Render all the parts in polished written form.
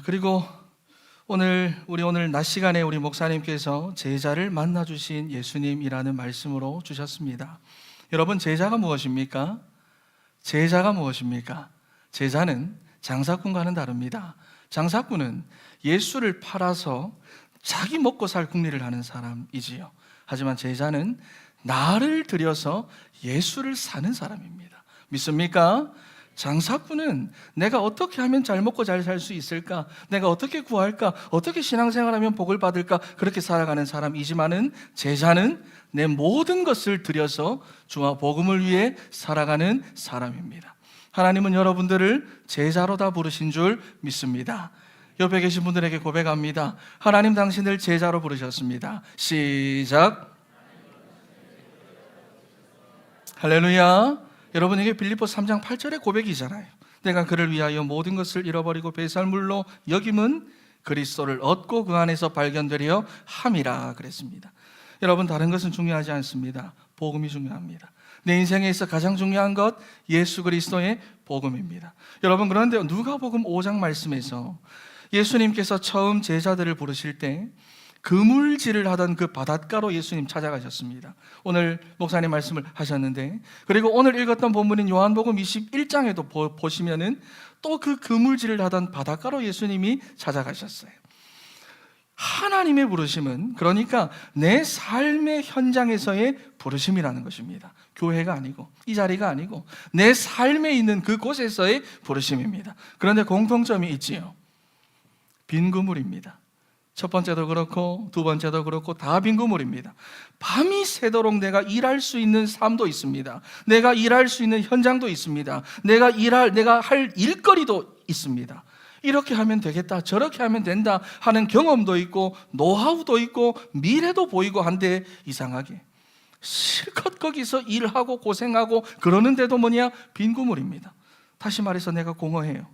그리고 오늘 낮 시간에 우리 목사님께서 제자를 만나 주신 예수님이라는 말씀으로 주셨습니다. 여러분, 제자가 무엇입니까? 제자가 무엇입니까? 제자는 장사꾼과는 다릅니다. 장사꾼은 예수를 팔아서 자기 먹고 살 궁리를 하는 사람이지요. 하지만 제자는 나를 들여서 예수를 사는 사람입니다. 믿습니까? 장사꾼은 내가 어떻게 하면 잘 먹고 잘 살 수 있을까? 내가 어떻게 구할까? 어떻게 신앙생활하면 복을 받을까? 그렇게 살아가는 사람이지만은 제자는 내 모든 것을 들여서 주와 복음을 위해 살아가는 사람입니다. 하나님은 여러분들을 제자로 다 부르신 줄 믿습니다. 옆에 계신 분들에게 고백합니다. 하나님 당신을 제자로 부르셨습니다. 시작. 할렐루야. 여러분, 이게 빌립보 3장 8절의 고백이잖아요. 내가 그를 위하여 모든 것을 잃어버리고 배설물로 여김은 그리스도를 얻고 그 안에서 발견되려 함이라 그랬습니다. 여러분, 다른 것은 중요하지 않습니다. 복음이 중요합니다. 내 인생에 있어 가장 중요한 것 예수 그리스도의 복음입니다. 여러분, 그런데 누가복음 5장 말씀에서 예수님께서 처음 제자들을 부르실 때 그물질을 하던 그 바닷가로 예수님 찾아가셨습니다. 오늘 목사님 말씀을 하셨는데, 그리고 오늘 읽었던 본문인 요한복음 21장에도 보시면은 또 그 그물질을 하던 바닷가로 예수님이 찾아가셨어요. 하나님의 부르심은 그러니까 내 삶의 현장에서의 부르심이라는 것입니다. 교회가 아니고 이 자리가 아니고 내 삶에 있는 그곳에서의 부르심입니다. 그런데 공통점이 있지요. 빈 그물입니다. 첫 번째도 그렇고 두 번째도 그렇고 다 빈 그물입니다. 밤이 새도록 내가 일할 수 있는 삶도 있습니다. 내가 일할 수 있는 현장도 있습니다. 내가 할 일거리도 있습니다. 이렇게 하면 되겠다, 저렇게 하면 된다 하는 경험도 있고 노하우도 있고 미래도 보이고 한데 이상하게 실컷 거기서 일하고 고생하고 그러는데도 빈 그물입니다. 다시 말해서 내가 공허해요.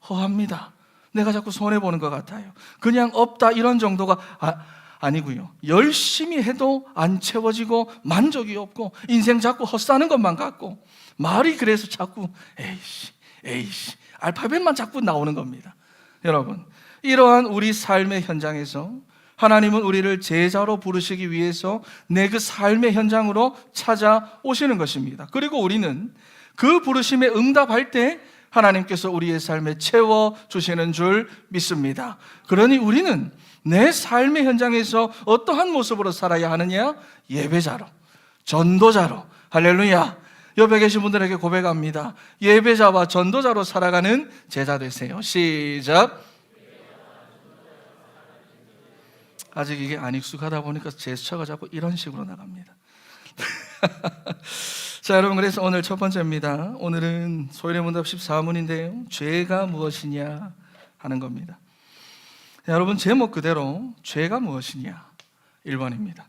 허합니다. 내가 자꾸 손해보는 것 같아요. 그냥 없다 이런 정도가 아니고요. 열심히 해도 안 채워지고 만족이 없고 인생 자꾸 헛사는 것만 같고 말이 그래서 자꾸 에이씨 알파벳만 자꾸 나오는 겁니다. 여러분, 이러한 우리 삶의 현장에서 하나님은 우리를 제자로 부르시기 위해서 내 그 삶의 현장으로 찾아오시는 것입니다. 그리고 우리는 그 부르심에 응답할 때 하나님께서 우리의 삶에 채워주시는 줄 믿습니다. 그러니 우리는 내 삶의 현장에서 어떠한 모습으로 살아야 하느냐? 예배자로, 전도자로. 할렐루야. 옆에 계신 분들에게 고백합니다. 예배자와 전도자로 살아가는 제자 되세요. 시작. 아직 이게 안 익숙하다 보니까 제스처가 자꾸 이런 식으로 나갑니다. 자, 여러분, 그래서 오늘 첫 번째입니다. 오늘은 소인의 문답 14문인데요. 죄가 무엇이냐 하는 겁니다. 여러분, 제목 그대로 죄가 무엇이냐 1번입니다.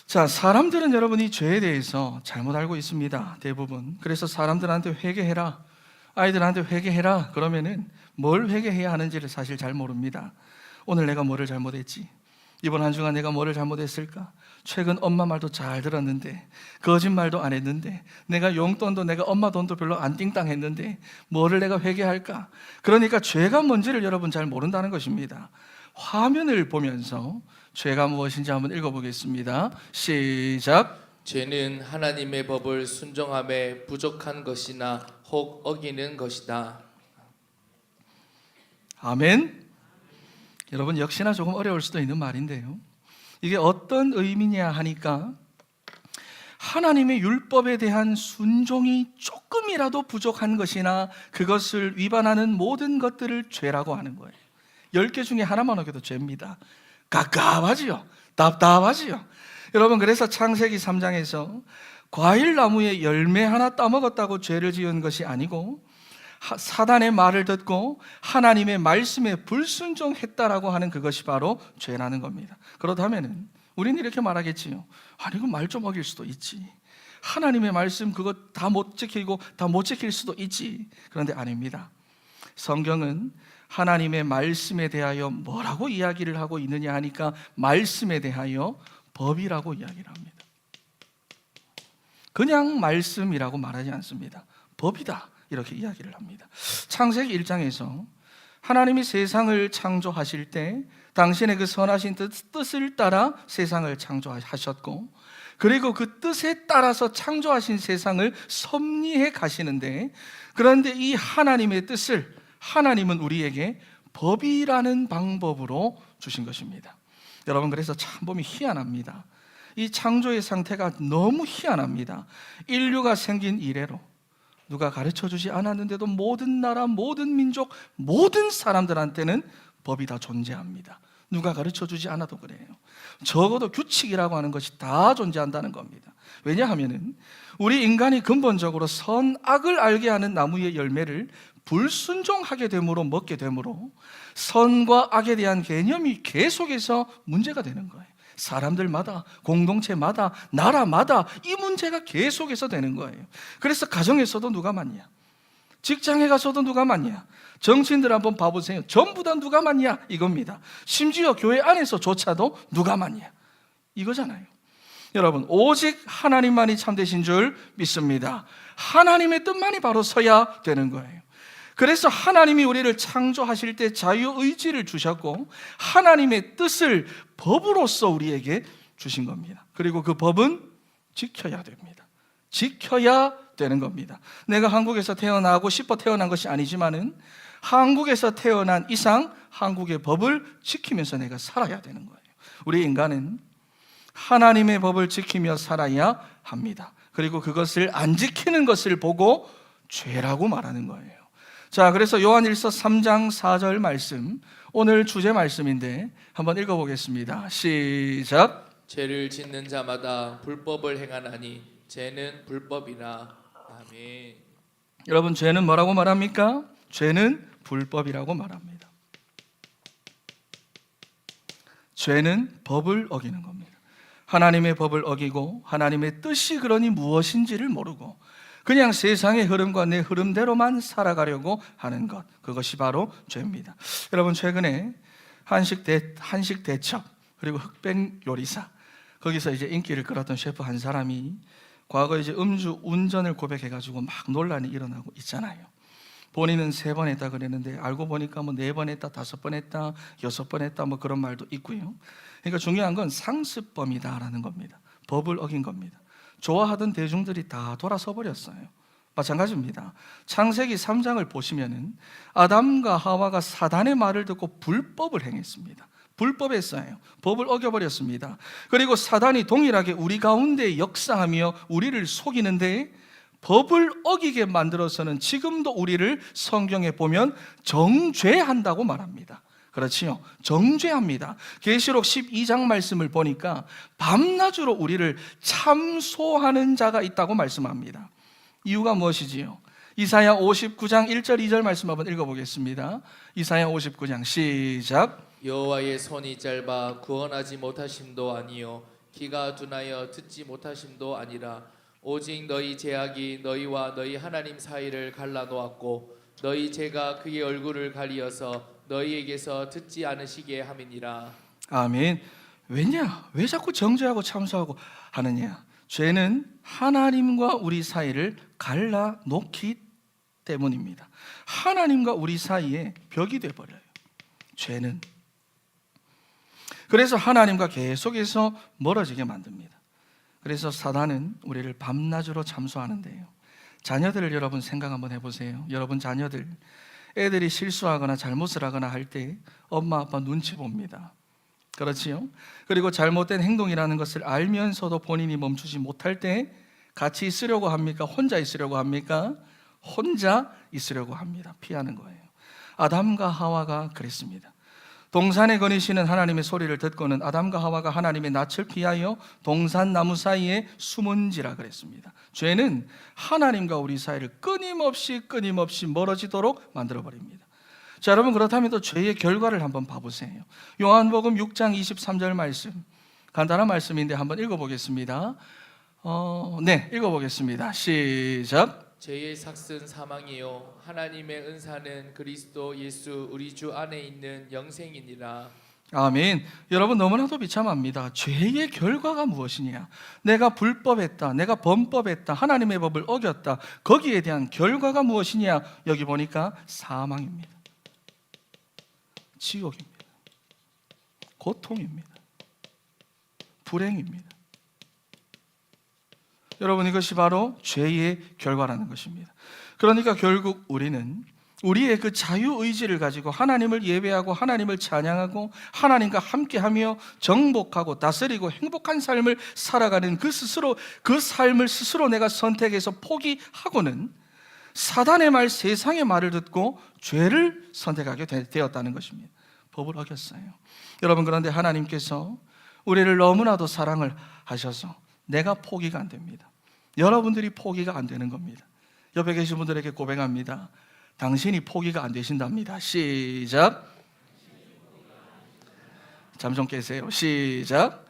자, 사람들은 여러분 이 죄에 대해서 잘못 알고 있습니다. 대부분. 그래서 사람들한테 회개해라, 아이들한테 회개해라 그러면은 뭘 회개해야 하는지를 사실 잘 모릅니다. 오늘 내가 뭐를 잘못했지? 이번 한 주간 내가 뭐를 잘못했을까? 최근 엄마 말도 잘 들었는데, 거짓말도 안 했는데, 내가 용돈도 내가 엄마 돈도 별로 안 띵땅했는데 뭐를 내가 회개할까? 그러니까 죄가 뭔지를 여러분 잘 모른다는 것입니다. 화면을 보면서 죄가 무엇인지 한번 읽어보겠습니다. 시작. 죄는 하나님의 법을 순종함에 부족한 것이나 혹 어기는 것이다. 아멘. 여러분, 역시나 조금 어려울 수도 있는 말인데요, 이게 어떤 의미냐 하니까 하나님의 율법에 대한 순종이 조금이라도 부족한 것이나 그것을 위반하는 모든 것들을 죄라고 하는 거예요. 10개 중에 하나만 어겨도 죄입니다. 갑갑하지요. 답답하지요. 여러분, 그래서 창세기 3장에서 과일나무의 열매 하나 따먹었다고 죄를 지은 것이 아니고 사단의 말을 듣고 하나님의 말씀에 불순종했다라고 하는 그것이 바로 죄라는 겁니다. 그렇다면 우리는 이렇게 말하겠지요. 아니, 그 말 좀 어길 수도 있지. 하나님의 말씀 그거 다 못 지키고 다 못 지킬 수도 있지. 그런데 아닙니다. 성경은 하나님의 말씀에 대하여 뭐라고 이야기를 하고 있느냐 하니까 말씀에 대하여 법이라고 이야기를 합니다. 그냥 말씀이라고 말하지 않습니다. 법이다 이렇게 이야기를 합니다. 창세기 1장에서 하나님이 세상을 창조하실 때 당신의 그 선하신 뜻을 따라 세상을 창조하셨고, 그리고 그 뜻에 따라서 창조하신 세상을 섭리해 가시는데, 그런데 이 하나님의 뜻을 하나님은 우리에게 법이라는 방법으로 주신 것입니다. 여러분, 그래서 참 보면 희한합니다. 이 창조의 상태가 너무 희한합니다. 인류가 생긴 이래로 누가 가르쳐주지 않았는데도 모든 나라, 모든 민족, 모든 사람들한테는 법이 다 존재합니다. 누가 가르쳐주지 않아도 그래요. 적어도 규칙이라고 하는 것이 다 존재한다는 겁니다. 왜냐하면 우리 인간이 근본적으로 선악을 알게 하는 나무의 열매를 불순종하게 되므로, 먹게 되므로 선과 악에 대한 개념이 계속해서 문제가 되는 거예요. 사람들마다, 공동체마다, 나라마다 이 문제가 계속해서 되는 거예요. 그래서 가정에서도 누가 맞냐? 직장에 가서도 누가 맞냐? 정치인들 한번 봐보세요. 전부 다 누가 맞냐? 이겁니다. 심지어 교회 안에서조차도 누가 맞냐? 이거잖아요. 여러분, 오직 하나님만이 참되신 줄 믿습니다. 하나님의 뜻만이 바로 서야 되는 거예요. 그래서 하나님이 우리를 창조하실 때 자유의지를 주셨고, 하나님의 뜻을 법으로서 우리에게 주신 겁니다. 그리고 그 법은 지켜야 됩니다. 지켜야 되는 겁니다. 내가 한국에서 태어나고 싶어 태어난 것이 아니지만은 한국에서 태어난 이상 한국의 법을 지키면서 내가 살아야 되는 거예요. 우리 인간은 하나님의 법을 지키며 살아야 합니다. 그리고 그것을 안 지키는 것을 보고 죄라고 말하는 거예요. 자, 그래서 요한일서 3장 4절 말씀, 오늘 주제 말씀인데 한번 읽어보겠습니다. 시작. 죄를 짓는 자마다 불법을 행하나니 죄는 불법이라. 아멘. 여러분, 죄는 뭐라고 말합니까? 죄는 불법이라고 말합니다. 죄는 법을 어기는 겁니다. 하나님의 법을 어기고 하나님의 뜻이 그러니 무엇인지를 모르고 그냥 세상의 흐름과 내 흐름대로만 살아가려고 하는 것, 그것이 바로 죄입니다. 여러분, 최근에 한식 대첩 그리고 흑백 요리사, 거기서 이제 인기를 끌었던 셰프 한 사람이 과거 이제 음주 운전을 고백해가지고 막 논란이 일어나고 있잖아요. 본인은 3번 했다 그랬는데 알고 보니까 뭐 4번 했다, 5번 했다, 6번 했다, 뭐 그런 말도 있고요. 그러니까 중요한 건 상습범이다라는 겁니다. 법을 어긴 겁니다. 좋아하던 대중들이 다 돌아서 버렸어요. 마찬가지입니다. 창세기 3장을 보시면은 아담과 하와가 사단의 말을 듣고 불법을 행했습니다. 불법했어요. 법을 어겨버렸습니다. 그리고 사단이 동일하게 우리 가운데 역사하며 우리를 속이는데, 법을 어기게 만들어서는 지금도 우리를 성경에 보면 정죄한다고 말합니다. 그렇지요? 정죄합니다. 계시록 12장 말씀을 보니까 밤낮으로 우리를 참소하는 자가 있다고 말씀합니다. 이유가 무엇이지요? 이사야 59장 1절 2절 말씀 한번 읽어보겠습니다. 이사야 59장 시작. 여호와의 손이 짧아 구원하지 못하심도 아니요 귀가 둔하여 듣지 못하심도 아니라 오직 너희 죄악이 너희와 너희 하나님 사이를 갈라놓았고 너희 죄가 그의 얼굴을 가리어서 너희에게서 듣지 않으시게 함이니라. 아멘. 왜냐? 왜 자꾸 정죄하고 참소하고 하느냐? 죄는 하나님과 우리 사이를 갈라놓기 때문입니다. 하나님과 우리 사이에 벽이 돼버려요, 죄는. 그래서 하나님과 계속해서 멀어지게 만듭니다. 그래서 사단은 우리를 밤낮으로 참소하는데요. 자녀들을 여러분 생각 한번 해보세요. 여러분 자녀들, 애들이 실수하거나 잘못을 하거나 할 때 엄마 아빠 눈치 봅니다. 그렇지요? 그리고 잘못된 행동이라는 것을 알면서도 본인이 멈추지 못할 때 같이 있으려고 합니까? 혼자 있으려고 합니까? 혼자 있으려고 합니다. 피하는 거예요. 아담과 하와가 그랬습니다. 동산에 거니시는 하나님의 소리를 듣고는 아담과 하와가 하나님의 낯을 피하여 동산 나무 사이에 숨은지라 그랬습니다. 죄는 하나님과 우리 사이를 끊임없이 멀어지도록 만들어버립니다. 자, 여러분, 그렇다면 또 죄의 결과를 한번 봐보세요. 요한복음 6장 23절 말씀, 간단한 말씀인데 한번 읽어보겠습니다. 읽어보겠습니다. 시작. 죄의 삭은 사망이요 하나님의 은사는 그리스도 예수 우리 주 안에 있는 영생이니라. 아멘. 여러분, 너무나도 비참합니다. 죄의 결과가 무엇이냐? 내가 불법했다, 내가 범법했다, 하나님의 법을 어겼다. 거기에 대한 결과가 무엇이냐? 여기 보니까 사망입니다. 지옥입니다. 고통입니다. 불행입니다. 여러분, 이것이 바로 죄의 결과라는 것입니다. 그러니까 결국 우리는 우리의 그 자유의지를 가지고 하나님을 예배하고 하나님을 찬양하고 하나님과 함께하며 정복하고 다스리고 행복한 삶을 살아가는 그 삶을 스스로 내가 선택해서 포기하고는 사단의 말, 세상의 말을 듣고 죄를 선택하게 되었다는 것입니다. 법을 어겼어요. 여러분, 그런데 하나님께서 우리를 너무나도 사랑을 하셔서 내가 포기가 안 됩니다. 여러분들이 포기가 안 되는 겁니다. 옆에 계신 분들에게 고백합니다. 당신이 포기가 안 되신답니다. 시작. 잠 좀 깨세요. 시작.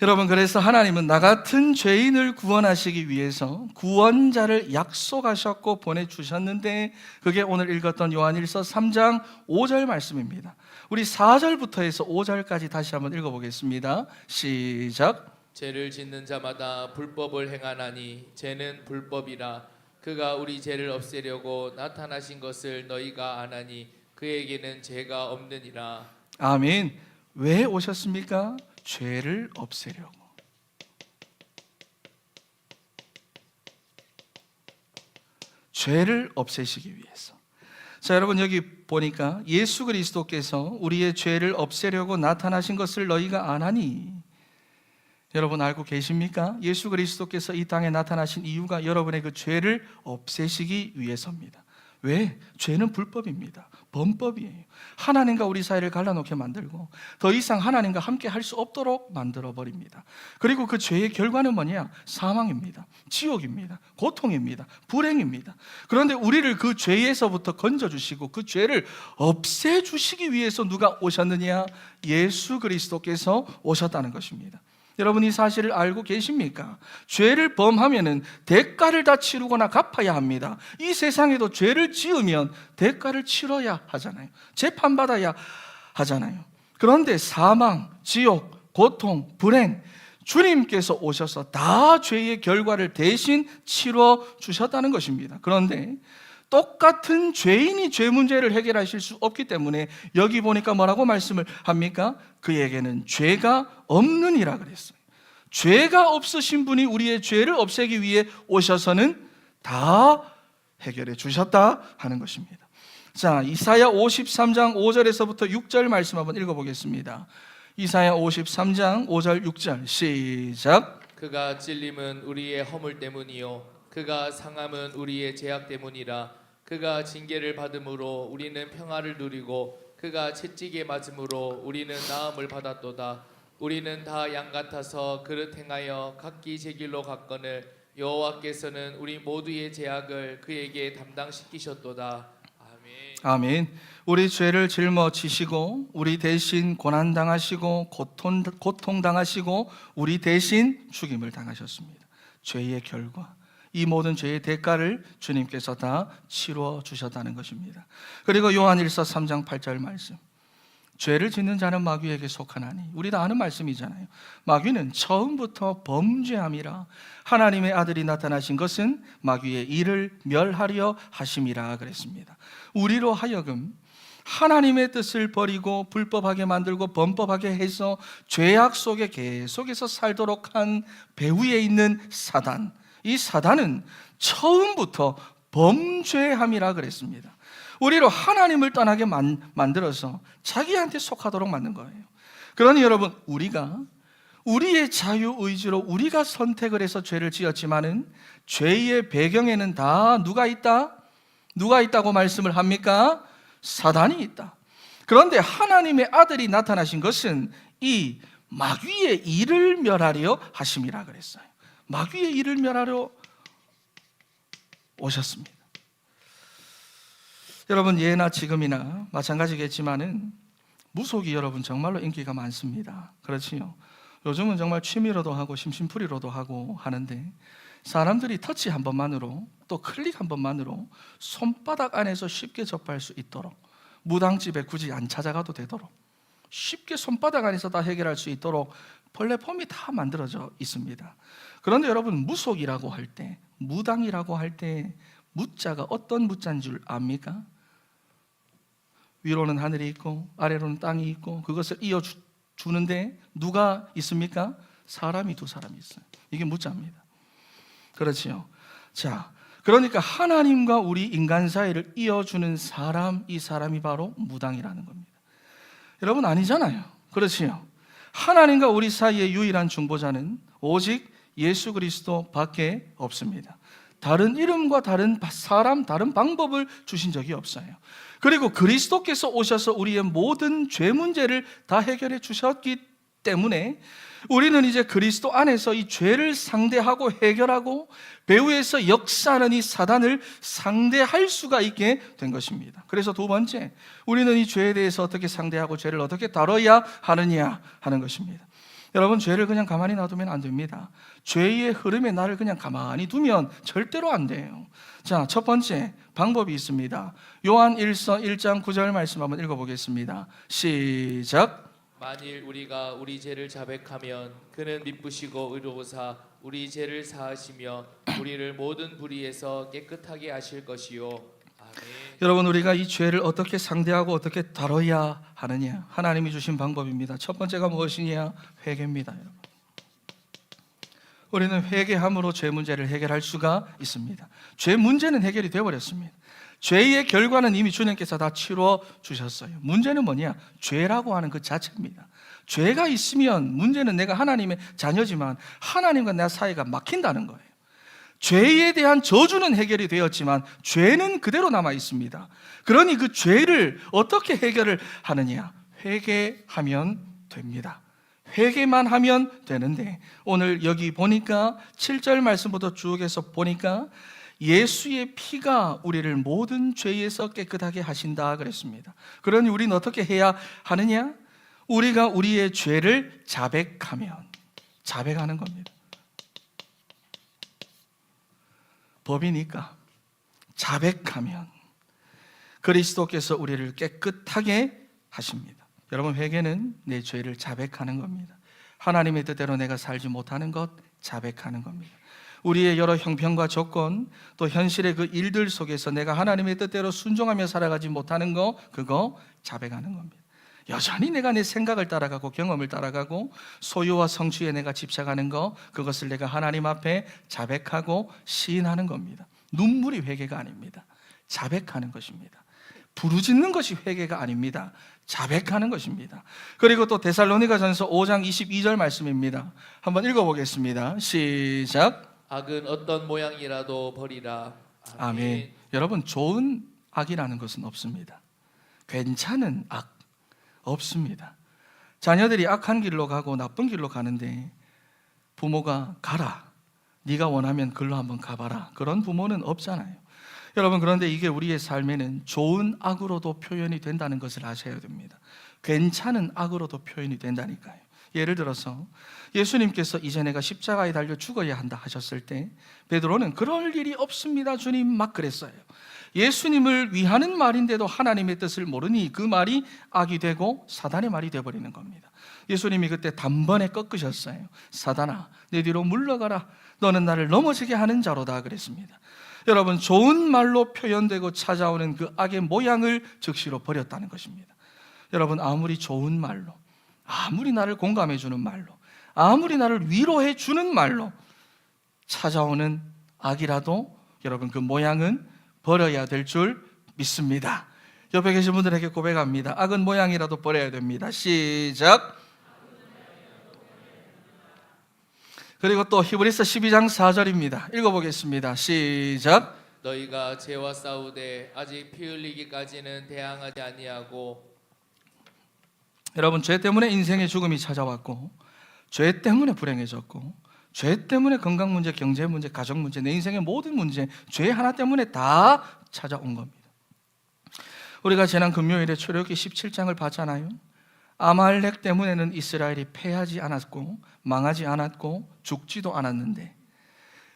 여러분, 그래서 하나님은 나 같은 죄인을 구원하시기 위해서 구원자를 약속하셨고 보내주셨는데, 그게 오늘 읽었던 요한일서 3장 5절 말씀입니다. 우리 4절부터 해서 5절까지 다시 한번 읽어보겠습니다. 시작. 죄를 짓는 자마다 불법을 행하나니 죄는 불법이라. 그가 우리 죄를 없애려고 나타나신 것을 너희가 아나니 그에게는 죄가 없느니라. 아멘. 왜 오셨습니까? 죄를 없애려고. 죄를 없애시기 위해서. 자, 여러분, 여기 보니까 예수 그리스도께서 우리의 죄를 없애려고 나타나신 것을 너희가 아나니, 여러분 알고 계십니까? 예수 그리스도께서 이 땅에 나타나신 이유가 여러분의 그 죄를 없애시기 위해서입니다. 왜? 죄는 불법입니다. 범법이에요. 하나님과 우리 사이를 갈라놓게 만들고 더 이상 하나님과 함께 할 수 없도록 만들어버립니다. 그리고 그 죄의 결과는 뭐냐? 사망입니다. 지옥입니다. 고통입니다. 불행입니다. 그런데 우리를 그 죄에서부터 건져주시고 그 죄를 없애주시기 위해서 누가 오셨느냐? 예수 그리스도께서 오셨다는 것입니다. 여러분, 이 사실을 알고 계십니까? 죄를 범하면은 대가를 다 치르거나 갚아야 합니다. 이 세상에도 죄를 지으면 대가를 치러야 하잖아요. 재판받아야 하잖아요. 그런데 사망, 지옥, 고통, 불행, 주님께서 오셔서 다 죄의 결과를 대신 치러 주셨다는 것입니다. 그런데 똑같은 죄인이 죄 문제를 해결하실 수 없기 때문에 여기 보니까 뭐라고 말씀을 합니까? 그에게는 죄가 없느니라 그랬어요. 죄가 없으신 분이 우리의 죄를 없애기 위해 오셔서는 다 해결해 주셨다 하는 것입니다. 자, 이사야 53장 5절에서부터 6절 말씀 한번 읽어보겠습니다. 이사야 53장 5절 6절 시작. 그가 찔림은 우리의 허물 때문이요 그가 상함은 우리의 죄악 때문이라. 그가 징계를 받음으로 우리는 평화를 누리고 그가 채찍에 맞음으로 우리는 나음을 받았도다. 우리는 다 양 같아서 그릇 행하여 각기 제 길로 갔거늘 여호와께서는 우리 모두의 죄악을 그에게 담당시키셨도다. 아멘. 아멘. 우리 죄를 짊어지시고 우리 대신 고난당하시고 고통당하시고 우리 대신 죽임을 당하셨습니다. 죄의 결과, 이 모든 죄의 대가를 주님께서 다 치루어 주셨다는 것입니다. 그리고 요한일서 3장 8절 말씀, 죄를 짓는 자는 마귀에게 속하나니, 우리 다 아는 말씀이잖아요. 마귀는 처음부터 범죄함이라. 하나님의 아들이 나타나신 것은 마귀의 일을 멸하려 하심이라 그랬습니다. 우리로 하여금 하나님의 뜻을 버리고 불법하게 만들고 범법하게 해서 죄악 속에 계속해서 살도록 한 배후에 있는 사단, 이 사단은 처음부터 범죄함이라 그랬습니다. 우리로 하나님을 떠나게 만들어서 자기한테 속하도록 만든 거예요. 그러니 여러분, 우리가 우리의 자유의지로 우리가 선택을 해서 죄를 지었지만은 죄의 배경에는 다 누가 있다? 누가 있다고 말씀을 합니까? 사단이 있다. 그런데 하나님의 아들이 나타나신 것은 이 마귀의 일을 멸하려 하심이라 그랬어요. 마귀의 일을 멸하려 오셨습니다. 여러분, 예나 지금이나 마찬가지겠지만은 무속이 여러분 정말로 인기가 많습니다. 그렇지요? 요즘은 정말 취미로도 하고 심심풀이로도 하고 하는데, 사람들이 터치 한 번만으로 또 클릭 한 번만으로 손바닥 안에서 쉽게 접할 수 있도록, 무당집에 굳이 안 찾아가도 되도록 쉽게 손바닥 안에서 다 해결할 수 있도록 플랫폼이 다 만들어져 있습니다. 그런데 여러분, 무속이라고 할 때, 무당이라고 할 때 무자가 어떤 무자인 줄 압니까? 위로는 하늘이 있고 아래로는 땅이 있고 그것을 이어주는데 누가 있습니까? 사람이 두 사람이 있어요. 이게 무자입니다. 그렇지요. 자, 그러니까 하나님과 우리 인간 사이를 이어주는 사람, 이 사람이 바로 무당이라는 겁니다. 여러분, 아니잖아요. 그렇지요. 하나님과 우리 사이의 유일한 중보자는 오직 예수 그리스도 밖에 없습니다. 다른 이름과 다른 사람, 다른 방법을 주신 적이 없어요. 그리고 그리스도께서 오셔서 우리의 모든 죄 문제를 다 해결해 주셨기 때문에 우리는 이제 그리스도 안에서 이 죄를 상대하고 해결하고 배후에서 역사하는 이 사단을 상대할 수가 있게 된 것입니다. 그래서 두 번째, 우리는 이 죄에 대해서 어떻게 상대하고 죄를 어떻게 다뤄야 하느냐 하는 것입니다. 여러분, 죄를 그냥 가만히 놔두면 안 됩니다. 죄의 흐름에 나를 그냥 가만히 두면 절대로 안 돼요. 자, 첫 번째 방법이 있습니다. 요한 1서 1장 9절 말씀 한번 읽어보겠습니다. 시작. 만일 우리가 우리 죄를 자백하면 그는 미쁘시고 의로우사 우리 죄를 사하시며 우리를 모든 불의에서 깨끗하게 하실 것이요. 아멘. 여러분, 우리가 이 죄를 어떻게 상대하고 어떻게 다뤄야 하느냐, 하나님이 주신 방법입니다. 첫 번째가 무엇이냐? 회개입니다. 여러분, 우리는 회개함으로 죄 문제를 해결할 수가 있습니다. 죄 문제는 해결이 되어버렸습니다. 죄의 결과는 이미 주님께서 다 치루어 주셨어요. 문제는 뭐냐? 죄라고 하는 그 자체입니다. 죄가 있으면 문제는 내가 하나님의 자녀지만 하나님과 내 사이가 막힌다는 거예요. 죄에 대한 저주는 해결이 되었지만 죄는 그대로 남아 있습니다. 그러니 그 죄를 어떻게 해결을 하느냐? 회개하면 됩니다. 회개만 하면 되는데, 오늘 여기 보니까 7절 말씀부터 쭉 해서 보니까 예수의 피가 우리를 모든 죄에서 깨끗하게 하신다 그랬습니다. 그러니 우리는 어떻게 해야 하느냐? 우리가 우리의 죄를 자백하면, 자백하는 겁니다. 법이니까 자백하면 그리스도께서 우리를 깨끗하게 하십니다. 여러분, 회개는 내 죄를 자백하는 겁니다. 하나님의 뜻대로 내가 살지 못하는 것 자백하는 겁니다. 우리의 여러 형편과 조건, 또 현실의 그 일들 속에서 내가 하나님의 뜻대로 순종하며 살아가지 못하는 거, 그거 자백하는 겁니다. 여전히 내가 내 생각을 따라가고 경험을 따라가고 소유와 성취에 내가 집착하는 거, 그것을 내가 하나님 앞에 자백하고 시인하는 겁니다. 눈물이 회개가 아닙니다. 자백하는 것입니다. 부르짖는 것이 회개가 아닙니다. 자백하는 것입니다. 그리고 또 데살로니가전서 5장 22절 말씀입니다. 한번 읽어보겠습니다. 시작. 악은 어떤 모양이라도 버리라. 아멘. 여러분, 좋은 악이라는 것은 없습니다. 괜찮은 악 없습니다. 자녀들이 악한 길로 가고 나쁜 길로 가는데 부모가 가라, 네가 원하면 글로 한번 가봐라, 그런 부모는 없잖아요. 여러분, 그런데 이게 우리의 삶에는 좋은 악으로도 표현이 된다는 것을 아셔야 됩니다. 괜찮은 악으로도 표현이 된다니까요. 예를 들어서 예수님께서 이제 내가 십자가에 달려 죽어야 한다 하셨을 때 베드로는 그럴 일이 없습니다 주님 막 그랬어요. 예수님을 위하는 말인데도 하나님의 뜻을 모르니 그 말이 악이 되고 사단의 말이 되어버리는 겁니다. 예수님이 그때 단번에 꺾으셨어요. 사단아, 내 뒤로 물러가라. 너는 나를 넘어지게 하는 자로다 그랬습니다. 여러분, 좋은 말로 표현되고 찾아오는 그 악의 모양을 즉시로 버렸다는 것입니다. 여러분, 아무리 좋은 말로, 아무리 나를 공감해 주는 말로, 아무리 나를 위로해 주는 말로 찾아오는 악이라도 여러분, 그 모양은 버려야 될 줄 믿습니다. 옆에 계신 분들에게 고백합니다. 악은 모양이라도 버려야 됩니다. 시작. 그리고 또 히브리서 12장 4절입니다. 읽어보겠습니다. 시작. 너희가 죄와 싸우되 아직 피 흘리기까지는 대항하지 아니하고. 여러분, 죄 때문에 인생의 죽음이 찾아왔고, 죄 때문에 불행해졌고, 죄 때문에 건강 문제, 경제 문제, 가정 문제, 내 인생의 모든 문제, 죄 하나 때문에 다 찾아온 겁니다. 우리가 지난 금요일에 출애굽기 17장을 봤잖아요. 아말렉 때문에는 이스라엘이 패하지 않았고 망하지 않았고 죽지도 않았는데,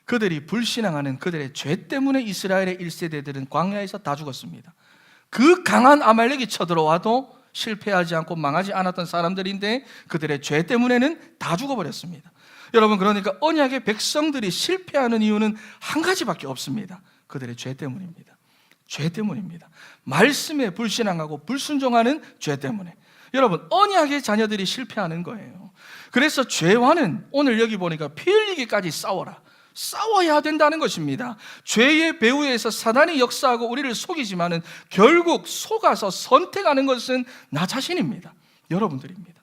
그들이 불신앙하는 그들의 죄 때문에 이스라엘의 1세대들은 광야에서 다 죽었습니다. 그 강한 아말렉이 쳐들어와도 실패하지 않고 망하지 않았던 사람들인데 그들의 죄 때문에는 다 죽어버렸습니다. 여러분, 그러니까 언약의 백성들이 실패하는 이유는 한 가지밖에 없습니다. 그들의 죄 때문입니다. 죄 때문입니다. 말씀에 불신앙하고 불순종하는 죄 때문에. 여러분, 언약의 자녀들이 실패하는 거예요. 그래서 죄와는 오늘 여기 보니까 피 흘리기까지 싸워라. 싸워야 된다는 것입니다. 죄의 배후에서 사단이 역사하고 우리를 속이지만은 결국 속아서 선택하는 것은 나 자신입니다. 여러분들입니다.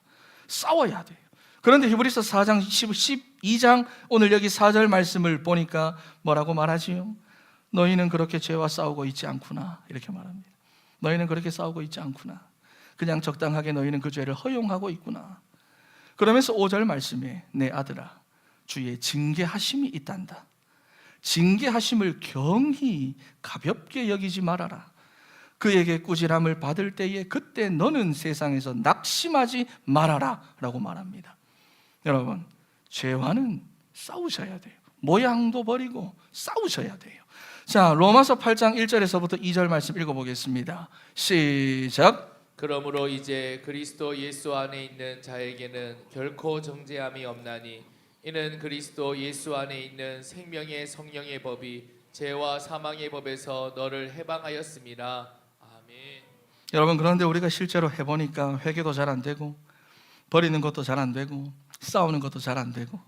싸워야 돼요. 그런데 히브리서 4장 12장 오늘 여기 4절 말씀을 보니까 뭐라고 말하지요? 너희는 그렇게 죄와 싸우고 있지 않구나, 이렇게 말합니다. 너희는 그렇게 싸우고 있지 않구나. 그냥 적당하게 너희는 그 죄를 허용하고 있구나. 그러면서 5절 말씀에 내 아들아 주의 징계하심이 있단다. 징계하심을 경히 가볍게 여기지 말아라. 그에게 꾸지람을 받을 때에 그때 너는 세상에서 낙심하지 말아라 라고 말합니다. 여러분, 죄와는 싸우셔야 돼요. 모양도 버리고 싸우셔야 돼요. 자, 로마서 8장 1절에서부터 2절 말씀 읽어보겠습니다. 시작. 그러므로 이제 그리스도 예수 안에 있는 자에게는 결코 정죄함이 없나니 이는 그리스도 예수 안에 있는 생명의 성령의 법이 죄와 사망의 법에서 너를 해방하였음이라. 아멘. 여러분, 그런데 우리가 실제로 해보니까 회개도 잘 안 되고 버리는 것도 잘 안 되고 싸우는 것도 잘 안 되고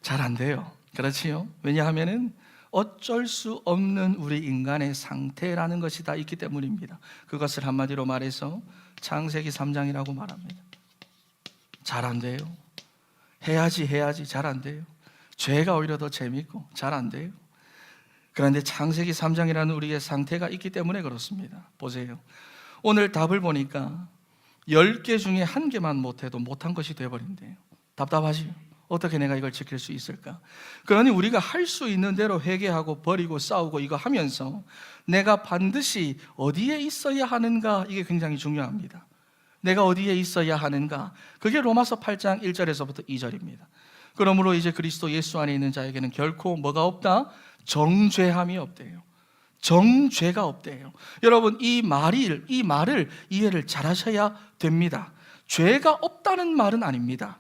잘 안 돼요. 그렇지요? 왜냐하면은 어쩔 수 없는 우리 인간의 상태라는 것이 다 있기 때문입니다. 그것을 한마디로 말해서 창세기 3장이라고 말합니다. 잘 안 돼요. 해야지 잘 안 돼요. 죄가 오히려 더 재밌고 잘 안 돼요. 그런데 창세기 3장이라는 우리의 상태가 있기 때문에 그렇습니다. 보세요. 오늘 답을 보니까 10개 중에 1개만 못해도 못한 것이 되어버린대요. 답답하지요? 어떻게 내가 이걸 지킬 수 있을까? 그러니 우리가 할 수 있는 대로 회개하고 버리고 싸우고 이거 하면서 내가 반드시 어디에 있어야 하는가, 이게 굉장히 중요합니다. 내가 어디에 있어야 하는가, 그게 로마서 8장 1절에서부터 2절입니다. 그러므로 이제 그리스도 예수 안에 있는 자에게는 결코 뭐가 없다? 정죄함이 없대요. 정죄가 없대요. 여러분, 이 말을 이해를 잘 하셔야 됩니다. 죄가 없다는 말은 아닙니다.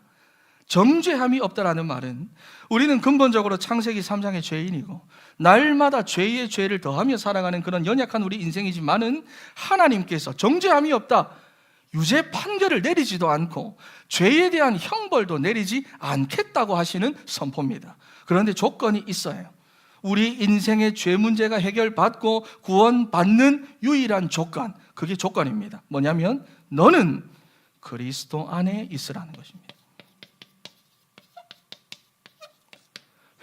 정죄함이 없다라는 말은 우리는 근본적으로 창세기 3장의 죄인이고 날마다 죄의 죄를 더하며 살아가는 그런 연약한 우리 인생이지만은 하나님께서 정죄함이 없다, 유죄 판결을 내리지도 않고 죄에 대한 형벌도 내리지 않겠다고 하시는 선포입니다. 그런데 조건이 있어요. 우리 인생의 죄 문제가 해결받고 구원받는 유일한 조건, 그게 조건입니다. 뭐냐면 너는 그리스도 안에 있으라는 것입니다.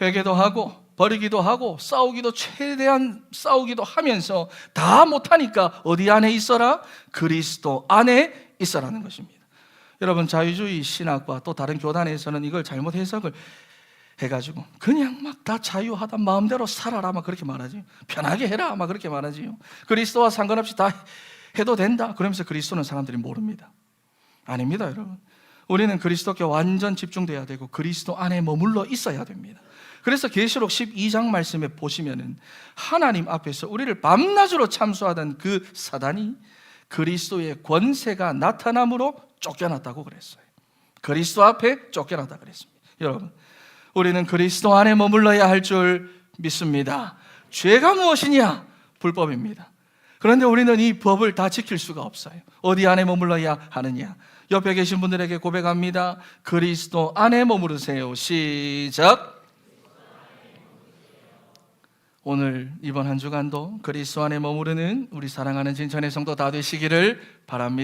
회개도 하고 버리기도 하고 싸우기도 최대한 싸우기도 하면서 다 못하니까 어디 안에 있어라? 그리스도 안에 있어라는 것입니다. 여러분, 자유주의 신학과 또 다른 교단에서는 이걸 잘못 해석을 해가지고 그냥 막 다 자유하다, 마음대로 살아라 막 그렇게 말하지. 편하게 해라 막 그렇게 말하지요. 그리스도와 상관없이 다 해도 된다 그러면서 그리스도는 사람들이 모릅니다. 아닙니다, 여러분. 우리는 그리스도께 완전 집중돼야 되고 그리스도 안에 머물러 있어야 됩니다. 그래서 계시록 12장 말씀에 보시면은 하나님 앞에서 우리를 밤낮으로 참수하던 그 사단이 그리스도의 권세가 나타남으로 쫓겨났다고 그랬어요. 그리스도 앞에 쫓겨났다 그랬습니다. 여러분, 우리는 그리스도 안에 머물러야 할 줄 믿습니다. 죄가 무엇이냐? 불법입니다. 그런데 우리는 이 법을 다 지킬 수가 없어요. 어디 안에 머물러야 하느냐? 옆에 계신 분들에게 고백합니다. 그리스도 안에 머무르세요. 시작. 오늘 이번 한 주간도 그리스도 안에 머무르는 우리 사랑하는 진천의 성도 다 되시기를 바랍니다.